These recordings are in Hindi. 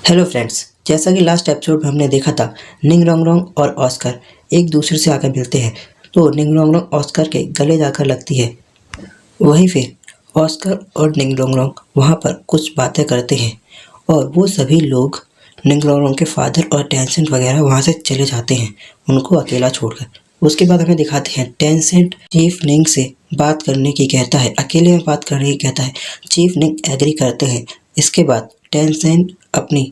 हेलो फ्रेंड्स, जैसा कि लास्ट एपिसोड में हमने देखा था, निंग रोंग रोंग और ऑस्कर एक दूसरे से आकर मिलते हैं तो निंग रोंग रोंग ऑस्कर के गले जाकर लगती है। वहीं फिर ऑस्कर और निंग रोंग रोंग वहाँ पर कुछ बातें करते हैं और वो सभी लोग निंग रोंग रोंग के फादर और टेंसेंट वगैरह वहाँ से चले जाते हैं उनको अकेला छोड़कर। उसके बाद हमें दिखाते हैं टेंसेंट चीफ निंग से बात करने की कहता है, अकेले में बात करने की कहता है। चीफ निंग एग्री करते हैं। इसके बाद टेंसेंट अपनी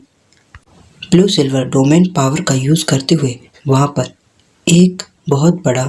ब्लू सिल्वर डोमेन पावर का यूज़ करते हुए वहाँ पर एक बहुत बड़ा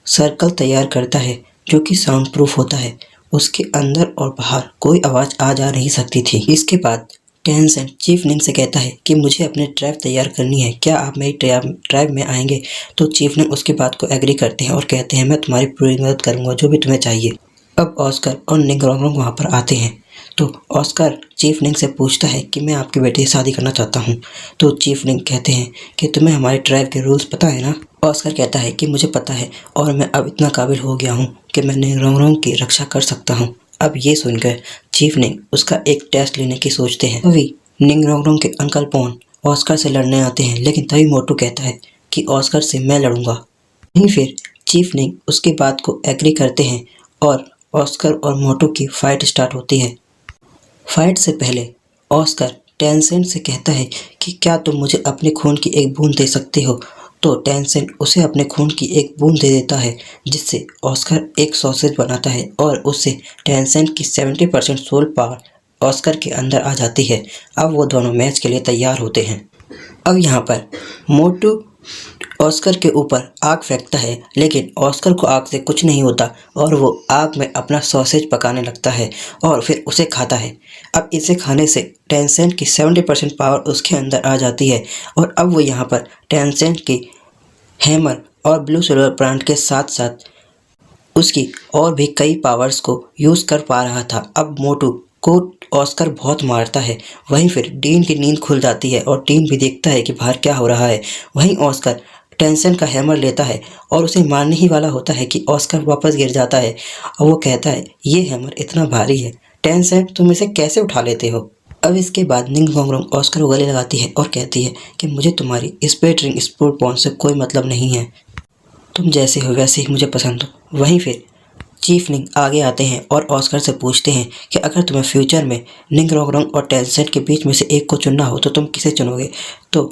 सर्कल तैयार करता है जो कि साउंड प्रूफ होता है। उसके अंदर और बाहर कोई आवाज़ आ जा नहीं सकती थी। इसके बाद टेंसेंट चीफ निंग से कहता है कि मुझे अपने ट्रैप तैयार करनी है, क्या आप मेरी ट्रैप में आएंगे? तो चीफ निंग उसकी बात को एग्री करते हैं और कहते हैं मैं तुम्हारी पूरी मदद करूँगा, जो भी तुम्हें चाहिए। अब ऑस्कर और निंग रोंग रोंग वहाँ पर आते हैं तो ऑस्कर चीफ निंग से पूछता है कि मैं आपकी बेटी से शादी करना चाहता हूँ। तो चीफ निंग कहते हैं कि तुम्हें हमारे ट्राइब के रूल्स पता है ना? ऑस्कर कहता है कि मुझे पता है और मैं अब इतना काबिल हो गया हूँ कि मैं निंग रोंग रोंग की रक्षा कर सकता हूँ। अब ये सुनकर चीफ निंग उसका एक टेस्ट लेने की सोचते हैं। तभी निंग रोंग रोंग के अंकल पॉन ऑस्कर से लड़ने आते हैं, लेकिन तभी मोटू कहता है कि ऑस्कर से मैं लड़ूंगा। वहीं फिर चीफ निंग उसकी बात को एग्री करते हैं और ऑस्कर और मोटू की फाइट स्टार्ट होती है। फाइट से पहले ऑस्कर टेंसेंट से कहता है कि क्या तुम मुझे अपने खून की एक बूंद दे सकते हो? तो टेंसेंट उसे अपने खून की एक बूंद दे देता है, जिससे ऑस्कर एक सॉसेज बनाता है और उससे टेंसेंट की 70% सोल पावर ऑस्कर के अंदर आ जाती है। अब वो दोनों मैच के लिए तैयार होते हैं। अब यहाँ पर मोटू ऑस्कर के ऊपर आग फेंकता है, लेकिन ऑस्कर को आग से कुछ नहीं होता और वो आग में अपना सॉसेज पकाने लगता है और फिर उसे खाता है। अब इसे खाने से टेंसेंट की 70% पावर उसके अंदर आ जाती है और अब वो यहाँ पर टेंसेंट की हैमर और ब्लू सिल्वर प्लांट के साथ साथ उसकी और भी कई पावर्स को यूज़ कर पा रहा था। अब मोटू को ऑस्कर बहुत मारता है। वहीं फिर डीन की नींद खुल जाती है और डीन भी देखता है कि बाहर क्या हो रहा है। वहीं ऑस्कर टेंसेंट का हैमर लेता है और उसे मारने ही वाला होता है कि ऑस्कर वापस गिर जाता है और वो कहता है ये हैमर इतना भारी है, टेंसेंट तुम इसे कैसे उठा लेते हो? अब इसके बाद निंग रोंग रोंग ऑस्कर को गले लगाती है और कहती है कि मुझे तुम्हारी स्पेट रिंग स्पोर्ट पॉइंट से कोई मतलब नहीं है, तुम जैसे हो वैसे ही मुझे पसंद हो। वहीं फिर चीफ निंग आगे आते हैं और ऑस्कर से पूछते हैं कि अगर तुम्हें फ्यूचर में निंग रोंग रोंग और टेंसेंट के बीच में से एक को चुनना हो तो तुम किसे चुनोगे? तो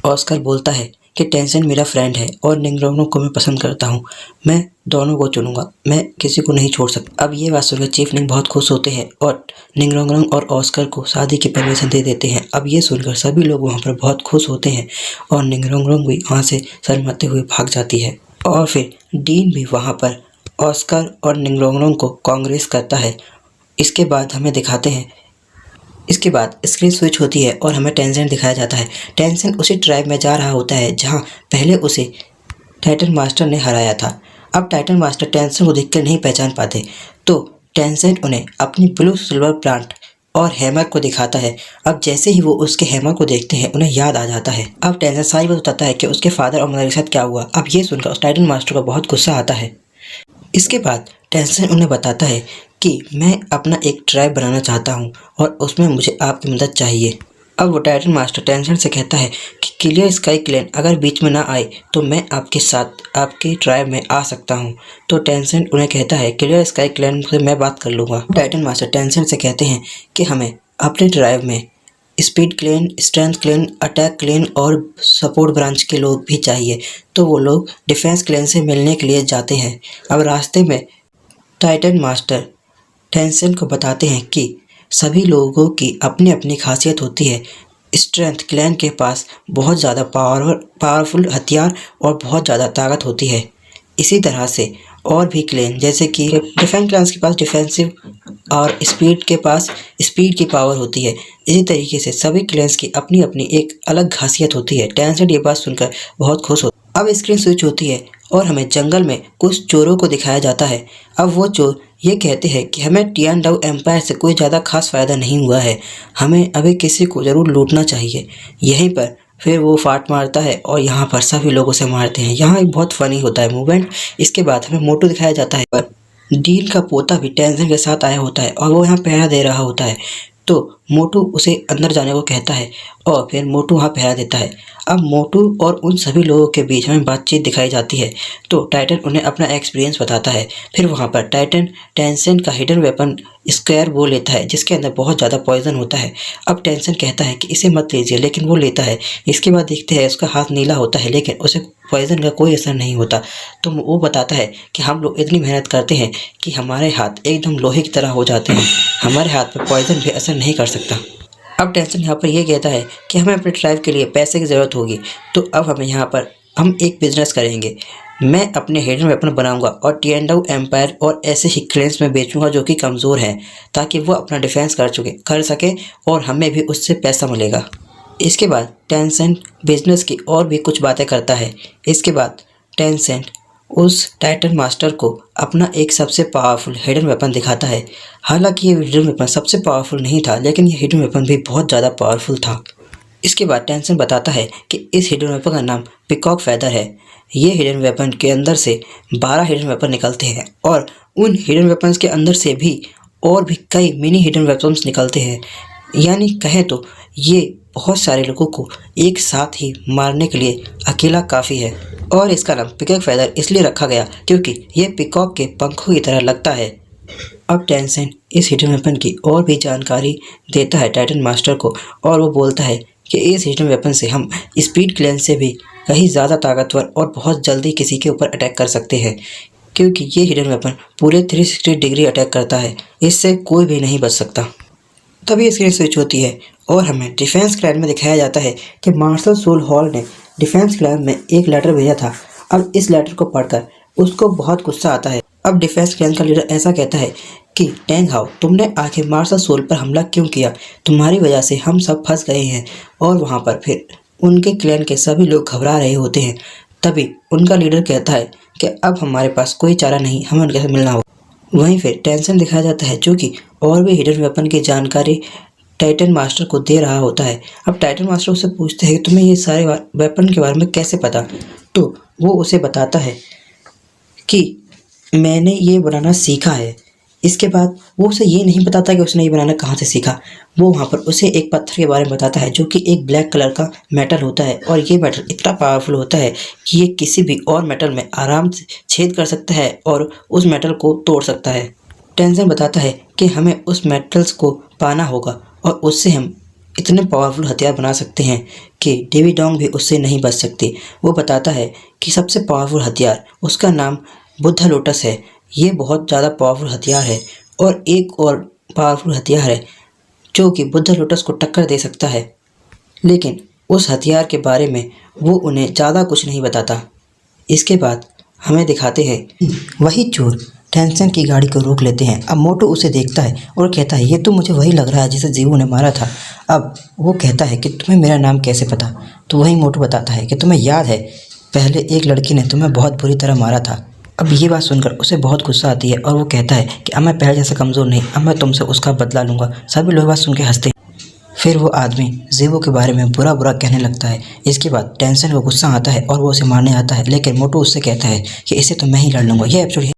ऑस्कर बोलता है कि टेंसेंट मेरा फ्रेंड है और निंग रोंग रोंग को मैं पसंद करता हूँ, मैं दोनों को चुनूंगा, मैं किसी को नहीं छोड़ सकता। अब ये बात सुनकर चीफ निंग बहुत खुश होते हैं और निंग रोंग रोंग और ऑस्कर को शादी की परमिशन दे देते हैं। अब ये सुनकर सभी लोग वहाँ पर बहुत खुश होते हैं और निंग रोंग रोंग भी वहाँ से शर्माते हुए भाग जाती है। और फिर डीन भी वहाँ पर ऑस्कर और निंग रोंग रोंग को कांग्रेस करता है। इसके बाद हमें दिखाते हैं, इसके बाद स्क्रीन स्विच होती है और हमें टेंसेंट दिखाया जाता है। टेंसेंट उसी ट्राइब में जा रहा होता है जहाँ पहले उसे टाइटन मास्टर ने हराया था। अब टाइटन मास्टर टेंसेंट को देखकर नहीं पहचान पाते तो टेंसेंट उन्हें अपनी ब्लू सिल्वर प्लांट और हैमर को दिखाता है। अब जैसे ही वो उसके हैमर को देखते हैं उन्हें याद आ जाता है। अब टेंसेंट सारी बात बताता है कि उसके फादर और मदर के साथ क्या हुआ। अब ये सुनकर उस टाइटन मास्टर को बहुत गुस्सा आता है। इसके बाद टेंसेंट उन्हें बताता है कि मैं अपना एक ट्राइब बनाना चाहता हूँ और उसमें मुझे आपकी मदद चाहिए। अब वो टाइटन मास्टर टेंसेंट से कहता है कि क्लियर स्काई क्लैन अगर बीच में ना आए तो मैं आपके साथ आपके ट्राइब में आ सकता हूँ। तो टेंसेंट उन्हें कहता है क्लियर स्काई क्लैन से मैं बात कर लूँगा। टाइटन मास्टर टेंसेंट से कहते हैं कि हमें अपने ट्राइब में speed clan, strength clan, attack clan और सपोर्ट ब्रांच के लोग भी चाहिए। तो वो लोग डिफेंस क्लेन से मिलने के लिए जाते हैं। अब रास्ते में टाइटन मास्टर टेंसेंट को बताते हैं कि सभी लोगों की अपनी अपनी खासियत होती है। स्ट्रेंथ क्लैन के पास बहुत ज़्यादा पावरफुल हथियार और बहुत ज़्यादा ताकत होती है। इसी तरह से और भी क्लैन जैसे कि डिफेंस क्लैंस के पास डिफेंसिव और स्पीड के पास स्पीड की पावर होती है। इसी तरीके से सभी क्लैंस की अपनी अपनी एक अलग खासियत होती है। टेंसेंट ये बात सुनकर बहुत खुश होता है। अब स्क्रीन स्विच होती है और हमें जंगल में कुछ चोरों को दिखाया जाता है। अब वो चोर ये कहते हैं कि हमें टियान डाउ एम्पायर से कोई ज़्यादा खास फ़ायदा नहीं हुआ है, हमें अभी किसी को ज़रूर लूटना चाहिए। यहीं पर फिर वो फाट मारता है और यहाँ पर सभी लोगों से मारते हैं। यहाँ एक बहुत फ़नी होता है मूवमेंट। इसके बाद हमें मोटू दिखाया जाता है पर डीन का पोता भी टेंसेंट के साथ आया होता है और वो यहाँ पहरा दे रहा होता है। तो मोटू उसे अंदर जाने को कहता है और फिर मोटू वहाँ पहरा देता है। अब मोटू और उन सभी लोगों के बीच हमें बातचीत दिखाई जाती है, तो टाइटन उन्हें अपना एक्सपीरियंस बताता है। फिर वहाँ पर टाइटन टेंसेन का हिडन वेपन स्क्वायर वो लेता है जिसके अंदर बहुत ज़्यादा पॉइजन होता है। अब टेंसेन कहता है कि इसे मत लीजिए, लेकिन वो लेता है। इसके बाद देखते हैं उसका हाथ नीला होता है लेकिन उसे पॉइजन का कोई असर नहीं होता। तो वो बताता है कि हम लोग इतनी मेहनत करते हैं कि हमारे हाथ एकदम लोहे की तरह हो जाते हैं, हमारे हाथ पर पॉइजन भी असर नहीं कर सकता। अब टेंशन यहाँ पर ये कहता है कि हमें अपने ट्राइब के लिए पैसे की ज़रूरत होगी, तो अब हमें यहाँ पर हम एक बिजनेस करेंगे। मैं अपने हिडन वेपन बनाऊंगा और टिएंडाऊ एम्पायर और ऐसे ही क्लेन्स में बेचूंगा जो कि कमज़ोर हैं, ताकि वो अपना डिफेंस कर सके और हमें भी उससे पैसा मिलेगा। इसके बाद टेंसेंट बिजनेस की और भी कुछ बातें करता है। इसके बाद टेंसेंट उस टाइटन मास्टर को अपना एक सबसे पावरफुल हिडन वेपन दिखाता है। हालांकि ये हिडन वेपन सबसे पावरफुल नहीं था, लेकिन ये हिडन वेपन भी बहुत ज़्यादा पावरफुल था। इसके बाद टेंसन बताता है कि इस हिडन वेपन का नाम पिकॉक फेदर है। ये हिडन वेपन के अंदर से 12 हिडन वेपन निकलते हैं और उन हिडन वेपन्स के अंदर से भी और भी कई मिनी हिडन वेपन्स निकलते हैं। यानी कहें तो ये बहुत सारे लोगों को एक साथ ही मारने के लिए अकेला काफ़ी है। और इसका नाम पिकॉक फेदर इसलिए रखा गया क्योंकि ये पिकॉक के पंखों की तरह लगता है। अब टेंसेंट इस हिडन वेपन की और भी जानकारी देता है टाइटन मास्टर को और वो बोलता है कि इस हिडन वेपन से हम स्पीड क्लेंस से भी कहीं ज़्यादा ताकतवर और बहुत जल्दी किसी के ऊपर अटैक कर सकते हैं, क्योंकि ये हिडन वेपन पूरे 360 डिग्री अटैक करता है, इससे कोई भी नहीं बच सकता। तभी स्क्रीन स्विच होती है और हमें डिफेंस क्लैन में दिखाया जाता है कि मार्शल सोल हॉल ने डिफेंस क्लैन में एक लेटर भेजा था। अब इस लेटर को पढ़कर उसको बहुत गुस्सा आता है। अब डिफेंस क्लैन का लीडर ऐसा कहता है कि टेंग हाओ, तुमने आखिर मार्शल सोल पर हमला क्यों किया? तुम्हारी वजह से हम सब फंस गए हैं। और वहाँ पर फिर उनके क्लैन के सभी लोग घबरा रहे होते हैं। तभी उनका लीडर कहता है कि अब हमारे पास कोई चारा नहीं, हमें उनके साथ मिलना होगा। वहीं फिर टेंशन दिखाया जाता है जो कि और भी हिडन वेपन की जानकारी टाइटन मास्टर को दे रहा होता है। अब टाइटन मास्टर उससे पूछते हैं कि तुम्हें ये सारे वेपन के बारे में कैसे पता? तो वो उसे बताता है कि मैंने ये बनाना सीखा है। इसके बाद वो उसे ये नहीं बताता कि उसने ये बनाना कहाँ से सीखा। वो वहाँ पर उसे एक पत्थर के बारे में बताता है जो कि एक ब्लैक कलर का मेटल होता है और ये मेटल इतना पावरफुल होता है कि ये किसी भी और मेटल में आराम से छेद कर सकता है और उस मेटल को तोड़ सकता है। टेंशन बताता है कि हमें उस मेटल्स को पाना होगा और उससे हम इतने पावरफुल हथियार बना सकते हैं कि डेवी डोंग भी उससे नहीं बच सकती। वो बताता है कि सबसे पावरफुल हथियार, उसका नाम बुद्धा लोटस है। ये बहुत ज़्यादा पावरफुल हथियार है और एक और पावरफुल हथियार है जो कि बुद्धा लोटस को टक्कर दे सकता है, लेकिन उस हथियार के बारे में वो उन्हें ज़्यादा कुछ नहीं बताता। इसके बाद हमें दिखाते हैं वही चोर टेंशन की गाड़ी को रोक लेते हैं। अब मोटू उसे देखता है और कहता है ये तो मुझे वही लग रहा है जिसे जीवू ने मारा था। अब वो कहता है कि तुम्हें मेरा नाम कैसे पता? तो वही मोटू बताता है कि तुम्हें याद है पहले एक लड़की ने तुम्हें बहुत बुरी तरह मारा था। अब ये बात सुनकर उसे बहुत गुस्सा आती है और वो कहता है कि अब मैं पहले जैसा कमज़ोर नहीं, अब मैं तुमसे उसका बदला लूँगा। सभी लोग बात सुन के हंसते हैं। फिर वो आदमी जीवू के बारे में बुरा बुरा कहने लगता है। इसके बाद टेंशन को गुस्सा आता है और वो उसे मारने आता है, लेकिन मोटू उससे कहता है कि इसे तो मैं ही लड़ लूँगा। यह एपिसोड